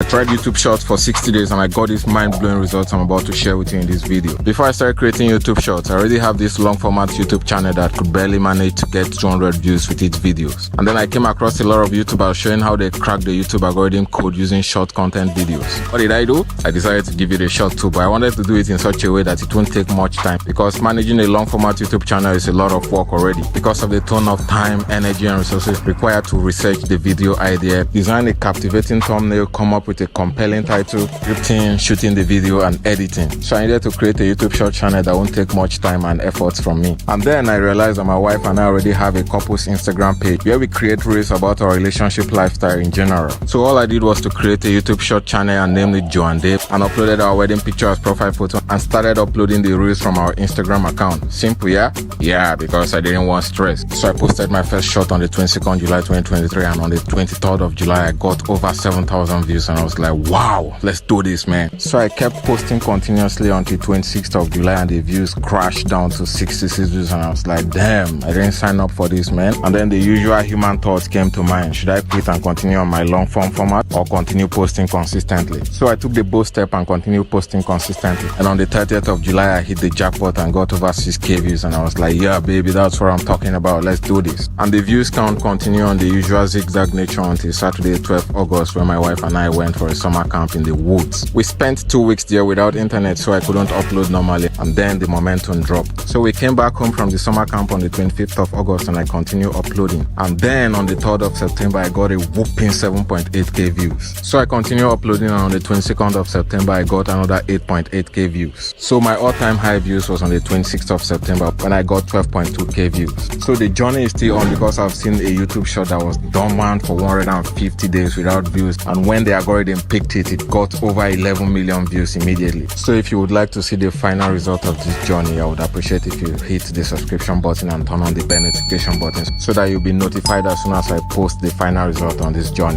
I tried YouTube Shorts for 60 days and I got these mind-blowing results I'm about to share with you in this video. Before I started creating YouTube Shorts, I already have this long-format YouTube channel that could barely manage to get 200 views with its videos. And then I came across a lot of YouTubers showing how they crack the YouTube algorithm code using short content videos. What did I do? I decided to give it a shot too, but I wanted to do it in such a way that it won't take much time, because managing a long-format YouTube channel is a lot of work already because of the ton of time, energy and resources required to research the video idea, design a captivating thumbnail, come up with a compelling title, scripting, shooting the video and editing. So I needed to create a YouTube short channel that won't take much time and efforts from me. And then I realized that my wife and I already have a couple's Instagram page where we create reels about our relationship lifestyle in general. So all I did was to create a YouTube short channel and named it Joe and Dave, and uploaded our wedding picture as profile photo and started uploading the reels from our Instagram account. Simple, yeah? Yeah, because I didn't want stress. So I posted my first shot on the 22nd July 2023, and on the 23rd of July I got over 7,000 views, and I was like, wow, let's do this, man. So I kept posting continuously until 26th of July and the views crashed down to 66 views, and I was like, damn, I didn't sign up for this, man. And then the usual human thoughts came to mind. Should I quit and continue on my long form format or continue posting consistently? So I took the bold step and continued posting consistently, and on the 30th of July I hit the jackpot and got over 6k views, and I was like, yeah baby, that's what I'm talking about, let's do this. And the views count continued on the usual zigzag nature until Saturday 12th August, where my wife and I went for a summer camp in the woods. We spent 2 weeks there without internet, so I couldn't upload normally, and then the momentum dropped. So we came back home from the summer camp on the 25th of August and I continued uploading, and then on the 3rd of September I got a whooping 7.8k views. So I continued uploading, and on the 22nd of September I got another 8.8k views. So my all-time high views was on the 26th of September when I got 12.2k views. So the journey is still on, because I've seen a YouTube short that was dormant for 150 days without views, and when the algorithm picked it, it got over 11 million views immediately. So if you would like to see the final result of this journey, I would appreciate if you hit the subscription button and turn on the bell notification button so that you'll be notified as soon as I post the final result on this journey.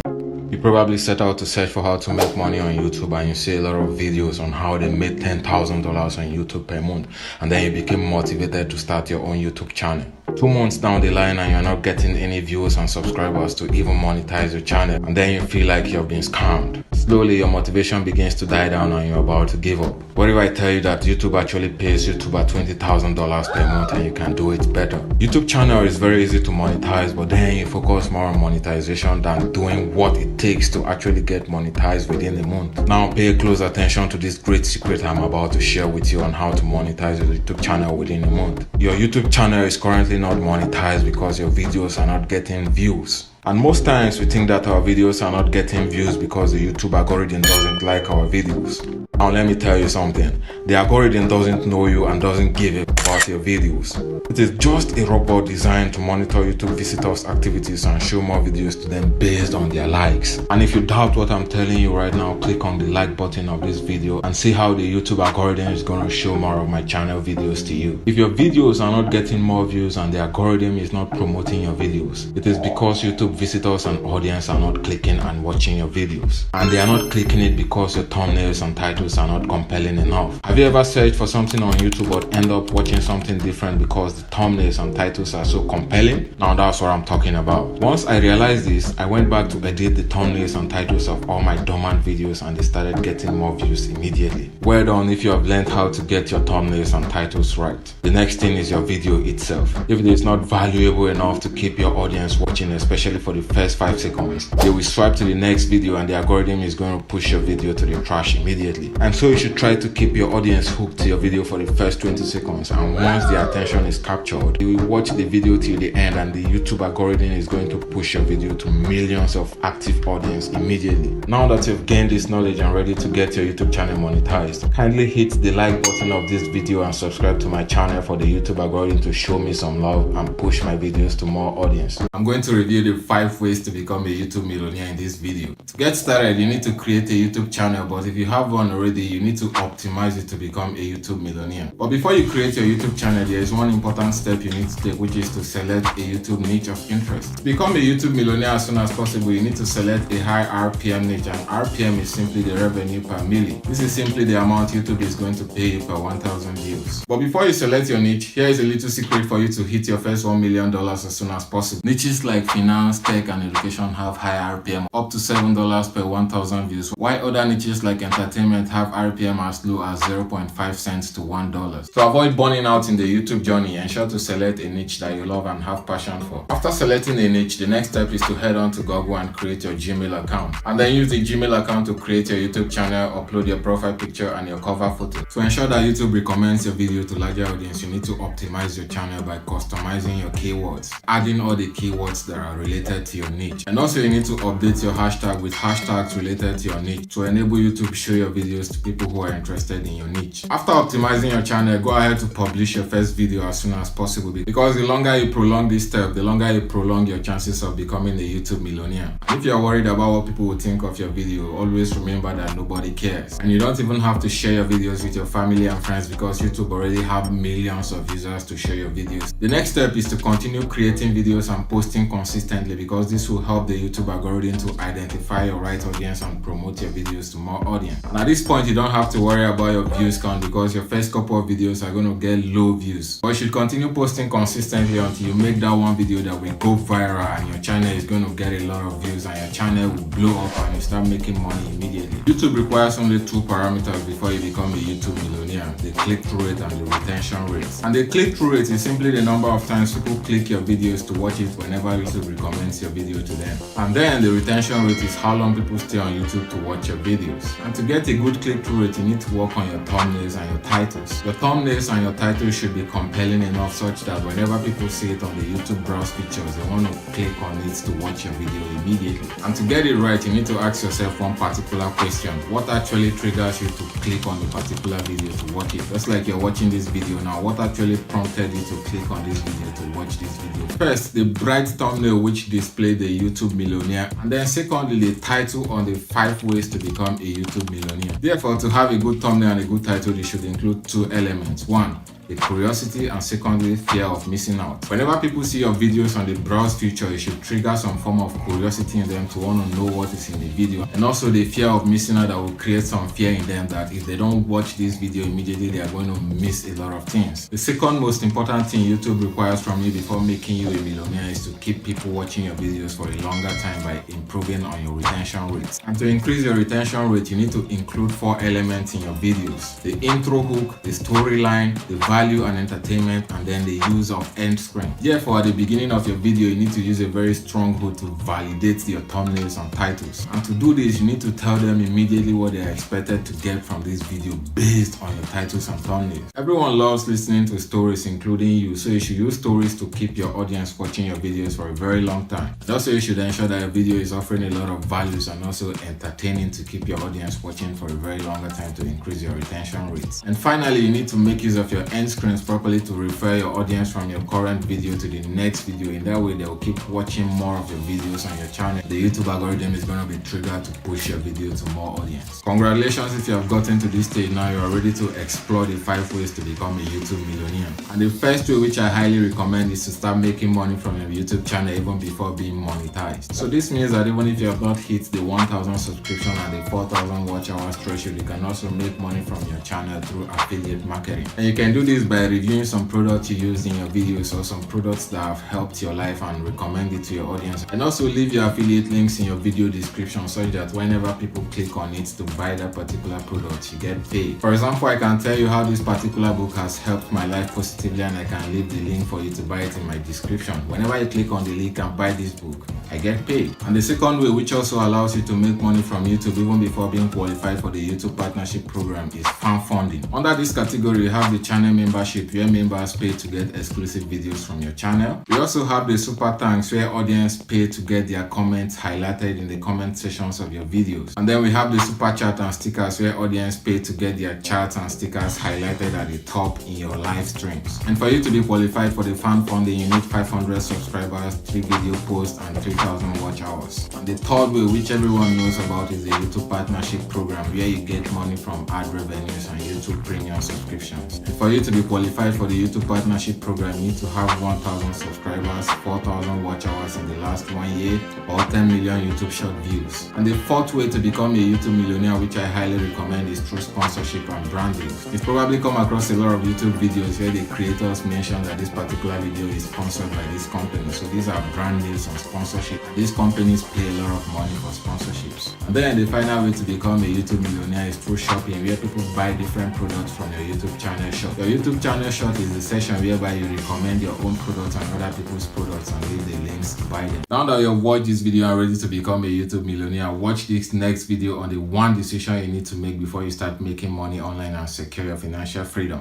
You probably set out to search for how to make money on YouTube, and you see a lot of videos on how they made $10,000 on YouTube per month, and then you became motivated to start your own YouTube channel. 2 months down the line and you're not getting any views and subscribers to even monetize your channel, and then you feel like you've been scammed. Slowly your motivation begins to die down and you're about to give up. What if I tell you that YouTube actually pays YouTuber $20,000 per month and you can do it better? YouTube channel is very easy to monetize, but then you focus more on monetization than doing what it takes to actually get monetized within a month. Now pay close attention to this great secret I'm about to share with you on how to monetize your YouTube channel within a month. Your YouTube channel is currently not monetized because your videos are not getting views. And most times we think that our videos are not getting views because the YouTube algorithm doesn't like our videos. Now let me tell you something. The algorithm doesn't know you and doesn't give a about your videos. It is just a robot designed to monitor YouTube visitors' activities and show more videos to them based on their likes. And if you doubt what I'm telling you right now, click on the like button of this video and see how the YouTube algorithm is going to show more of my channel videos to you. If your videos are not getting more views and the algorithm is not promoting your videos, it is because YouTube visitors and audience are not clicking and watching your videos. And they are not clicking it because your thumbnails and titles are not compelling enough. Have you ever searched for something on YouTube but end up watching something different because the thumbnails and titles are so compelling? Now that's what I'm talking about. Once I realized this, I went back to edit the thumbnails and titles of all my dormant videos, and they started getting more views immediately. Well done if you have learned how to get your thumbnails and titles right. The next thing is your video itself. If it is not valuable enough to keep your audience watching, especially for the first 5 seconds, they will swipe to the next video and the algorithm is going to push your video to the trash immediately. And so you should try to keep your audience hooked to your video for the first 20 seconds, and once their attention is captured, they will watch the video till the end, and the YouTube algorithm is going to push your video to millions of active audience immediately. Now that you've gained this knowledge and ready to get your YouTube channel monetized, kindly hit the like button of this video and subscribe to my channel for the YouTube algorithm to show me some love and push my videos to more audience. I'm going to review the 5 ways to become a YouTube millionaire in this video. To get started, you need to create a YouTube channel, but if you have one already, you need to optimize it to become a YouTube millionaire. But before you create your YouTube channel, there is one important step you need to take, which is to select a YouTube niche of interest. To become a YouTube millionaire as soon as possible, you need to select a high RPM niche, and RPM is simply the revenue per million. This is simply the amount YouTube is going to pay you per 1,000 views. But before you select your niche, here is a little secret for you to hit your first $1 million as soon as possible. Niches like finance, tech, and education have high RPM, up to $7 per 1,000 views, while other niches like entertainment have RPM as low as 0.5 cents to $1. To avoid burning out in the YouTube journey, ensure to select a niche that you love and have passion for. After selecting a niche, the next step is to head on to Google and create your Gmail account, and then use the Gmail account to create your YouTube channel, upload your profile picture and your cover photo. To ensure that YouTube recommends your video to larger audience, you need to optimize your channel by customizing your keywords, adding all the keywords that are related to your niche. And also you need to update your hashtag with hashtags related to your niche to enable YouTube to show your videos to people who are interested in your niche. After optimizing your channel, go ahead to publish your first video as soon as possible, because the longer you prolong this step, the longer you prolong your chances of becoming a YouTube millionaire. If you're worried about what people will think of your video, always remember that nobody cares. And you don't even have to share your videos with your family and friends, because YouTube already have millions of users to share your videos. The next step is to continue creating videos and posting consistently, because this will help the YouTube algorithm to identify your right audience and promote your videos to more audience. And at this point, you don't have to worry about your views count, because your first couple of videos are going to get low views. But you should continue posting consistently until you make that one video that will go viral and your channel is going to get a lot of views and your channel will blow up and you start making money immediately. YouTube requires only two parameters before you become a YouTube millionaire: the click-through rate and the retention rate. And the click-through rate is simply the number of times people click your videos to watch it whenever YouTube recommends your video to them. And then the retention rate is how long people stay on YouTube to watch your videos. And to get a good click-through rate, you need to work on your thumbnails and your titles. Your thumbnails and your titles should be compelling enough such that whenever people see it on the YouTube browse features, they want to click on it to watch your video immediately. And to get it right, you need to ask yourself one particular question: what actually triggers you to click on the particular video to watch it? Just like you're watching this video now, what actually prompted you to click on this video to watch this video? First, the bright thumbnail which display the YouTube millionaire, and then secondly, the title on the 5 ways to become a YouTube millionaire. Therefore, to have a good thumbnail and a good title, they should include two elements: one, the curiosity, and secondly, fear of missing out. Whenever people see your videos on the browse feature, it should trigger some form of curiosity in them to want to know what is in the video, and also the fear of missing out that will create some fear in them that if they don't watch this video immediately, they are going to miss a lot of things. The second most important thing YouTube requires from you before making you a millionaire is to keep people watching your videos for a longer time by improving on your retention rates. And to increase your retention rate, you need to include 4 elements in your videos: the intro hook, the storyline, the value and entertainment, and then the use of end screen. Therefore, at the beginning of your video, you need to use a very strong hook to validate your thumbnails and titles. And to do this, you need to tell them immediately what they are expected to get from this video based on your titles and thumbnails. Everyone loves listening to stories, including you, so you should use stories to keep your audience watching your videos for a very long time. And also, you should ensure that your video is offering a lot of values and also entertaining to keep your audience watching for a very longer time to increase your retention rates. And finally, you need to make use of your end screens properly to refer your audience from your current video to the next video. In that way, they will keep watching more of your videos on your channel. The YouTube algorithm is going to be triggered to push your video to more audience. Congratulations if you have gotten to this stage. Now you are ready to explore the 5 ways to become a YouTube millionaire. And the first way, which I highly recommend, is to start making money from your YouTube channel even before being monetized. So this means that even if you have not hit the 1,000 subscription and the 4,000 watch hours threshold, you can also make money from your channel through affiliate marketing. And you can do this by reviewing some products you used in your videos or some products that have helped your life and recommend it to your audience. And also leave your affiliate links in your video description such that whenever people click on it to buy that particular product, you get paid. For example, I can tell you how this particular book has helped my life positively, and I can leave the link for you to buy it in my description. Whenever you click on the link and buy this book, I get paid. And the second way, which also allows you to make money from YouTube even before being qualified for the YouTube partnership program, is fan funding. Under this category, you have the channel membership, where members pay to get exclusive videos from your channel. We also have the super thanks, where audience pay to get their comments highlighted in the comment sections of your videos. And then we have the super chat and stickers, where audience pay to get their chats and stickers highlighted at the top in your live streams. And for you to be qualified for the fan funding, you need 500 subscribers, 3 video posts, and 3,000 watch hours. And the third way, which everyone knows about, is the YouTube partnership program, where you get money from ad revenues and YouTube premium subscriptions. And for you to to be qualified for the YouTube partnership program, you need to have 1,000 subscribers, 4,000 watch hours in the last 1 year, or 10 million YouTube short views. And the fourth way to become a YouTube millionaire, which I highly recommend, is through sponsorship and branding. You've probably come across a lot of YouTube videos where the creators mention that this particular video is sponsored by this company. So these are brand deals on sponsorship. These companies pay a lot of money for sponsorships. And then the final way to become a YouTube millionaire is through shopping, where people buy different products from your YouTube channel shop. Your YouTube channel shop is the section whereby you recommend your own products and other people's products and leave the links to buy them. Now that you've watched this video and ready to become a YouTube millionaire, watch this next video on the one decision you need to make before you start making money online and secure your financial freedom.